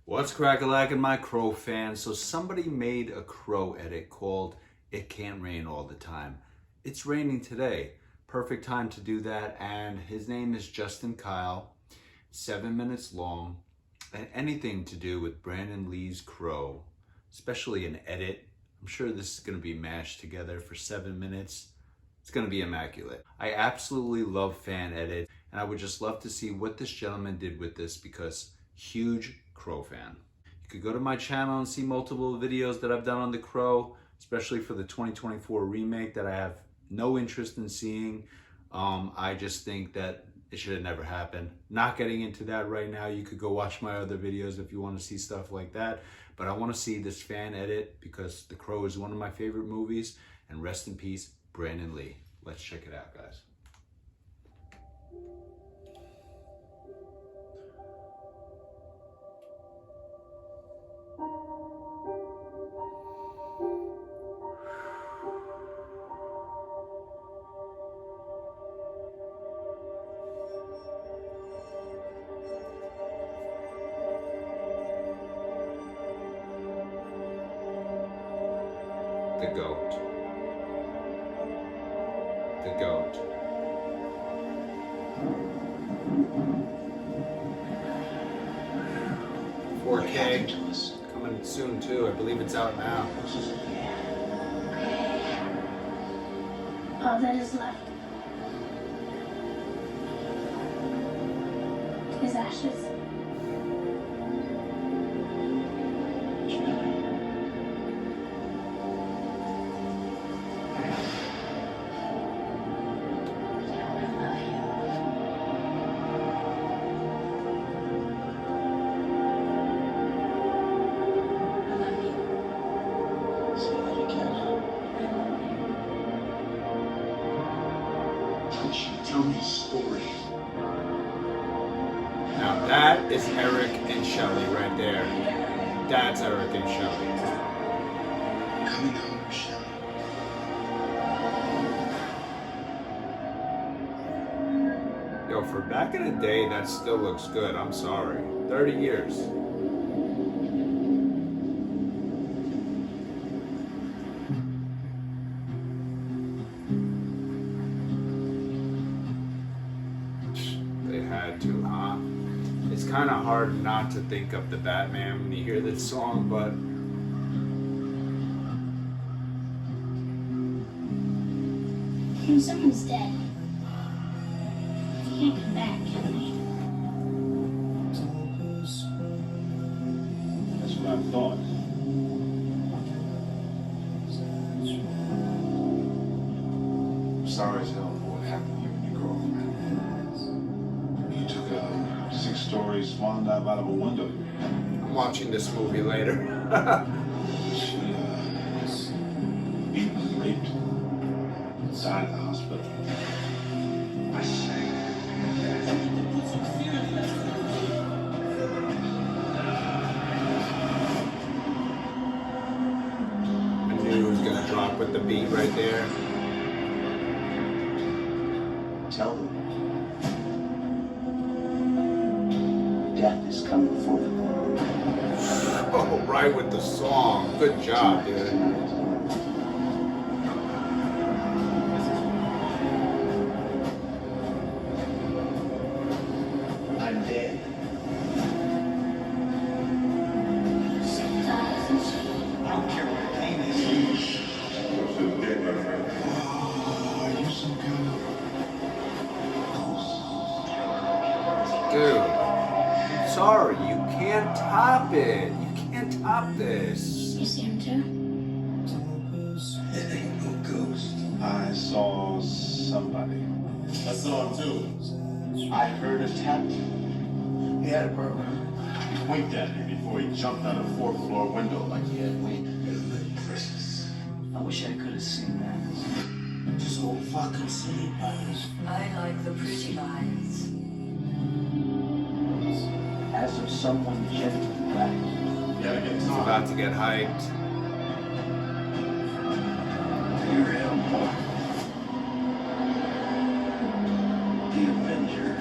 What's crack-a-lackin', my Crow fans? So somebody made a Crow edit called It Can't Rain All the Time. It's raining today. Perfect time to do that. And his name is Justin Kyle. 7 minutes long. And anything to do with Brandon Lee's Crow, especially an edit. I'm sure this is going to be mashed together for 7 minutes. It's going to be immaculate. I absolutely love fan edits, and I would just love to see what this gentleman did with this because huge Crow fan. You could go to my channel and see multiple videos that I've done on the Crow, especially for the 2024 remake that I have no interest in seeing. I just think that it should have never happened. Not getting into that right now. You could go watch my other videos if you want to see stuff like that. But I want to see this fan edit because The Crow is one of my favorite movies. And rest in peace, Brandon Lee. Let's check it out, guys. The GOAT. The GOAT. .4K coming soon too. I believe it's out now. All that is left is ashes. Tell me a story. Now that is Eric and Shelly right there. That's Eric and Shelly. Coming home, Shelley. Yo, for back in the day, that still looks good. I'm sorry. 30 years. They had to, huh? It's kind of hard not to think of the Batman when you hear this song, but When someone's dead, you can't come back, can they? That's what I thought. I'm sorry as hell for what happened to you and your girlfriend. You took a 6-story swan dive out of a window. I'm watching this movie later. She was beaten and raped inside the hospital. I say. I knew it was gonna drop with the beat right there. Tell them. Death is coming for them. Oh, right with the song. Good job, dude. I'm dead. Sometimes it's I don't care what the pain is. Are you some kind of Dude. Sorry, you can't top it. You can't top this. You see him too? It ain't no ghost. I saw somebody. I saw him too. I heard a tap. He had a burger. He winked at me before he jumped out a 4th floor window like he had wind. Precious. I wish I could have seen that. Just old fucking city pipes. I like the pretty lines. As of someone gently black. You gotta get It's time. about to get hyped. Your hell. The Avenger.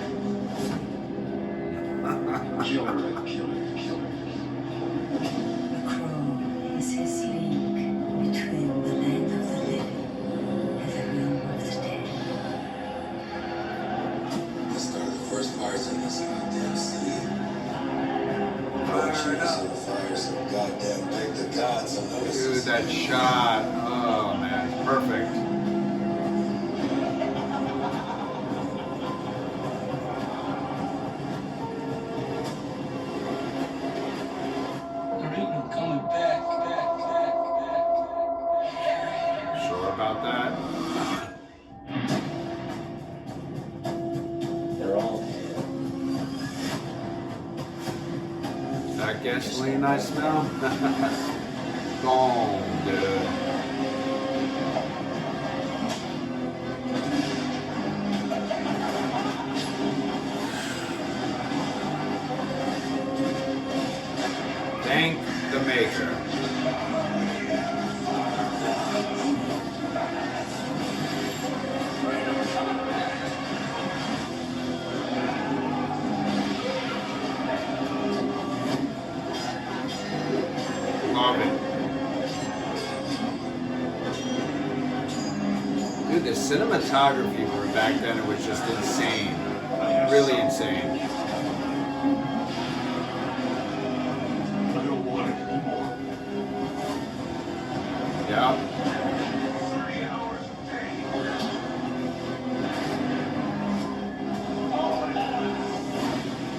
Killer, killer, killer. Turn it up. Dude, that shot. Oh man, it's perfect. There ain't no coming back. Sure about that? They're all dead. That gasoline I smell? Gone, dude. Thank the maker. Love it. Dude, the cinematography for back then, it was just insane. Really insane. I don't want it anymore. Yeah. 30 hours of pain. All I want.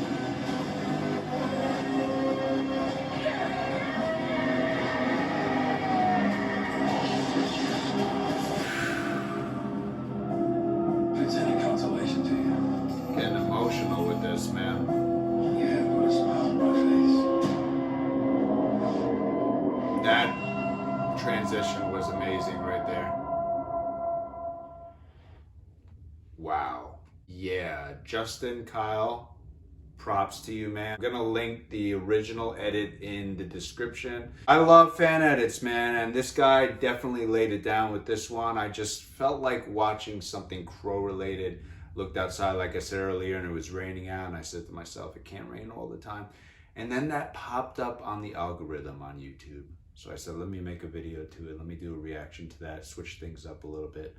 If it's any consolation to you, Getting emotional with this, man. you have put a smile on my face. That transition was amazing right there. Wow. Yeah, Justin, Kyle, props to you, man. I'm gonna link the original edit in the description. I love fan edits, man, and this guy definitely laid it down with this one. I just felt like watching something Crow related. Looked outside, like I said earlier, and it was raining out, and I said to myself, it can't rain all the time. And then that popped up on the algorithm on YouTube. So I said, let me make a video to it. Let me do a reaction to that, switch things up a little bit.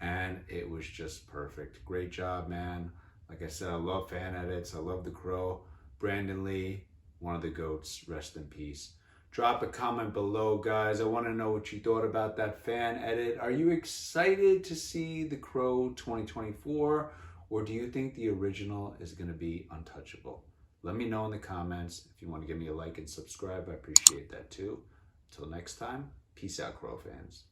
And it was just perfect. Great job, man. Like I said, I love fan edits. I love The Crow. Brandon Lee, one of the GOATs. Rest in peace. Drop a comment below, guys. I want to know what you thought about that fan edit. Are you excited to see The Crow 2024? Or do you think the original is going to be untouchable? Let me know in the comments. If you want to give me a like and subscribe, I appreciate that too. Until next time, peace out, Crow fans.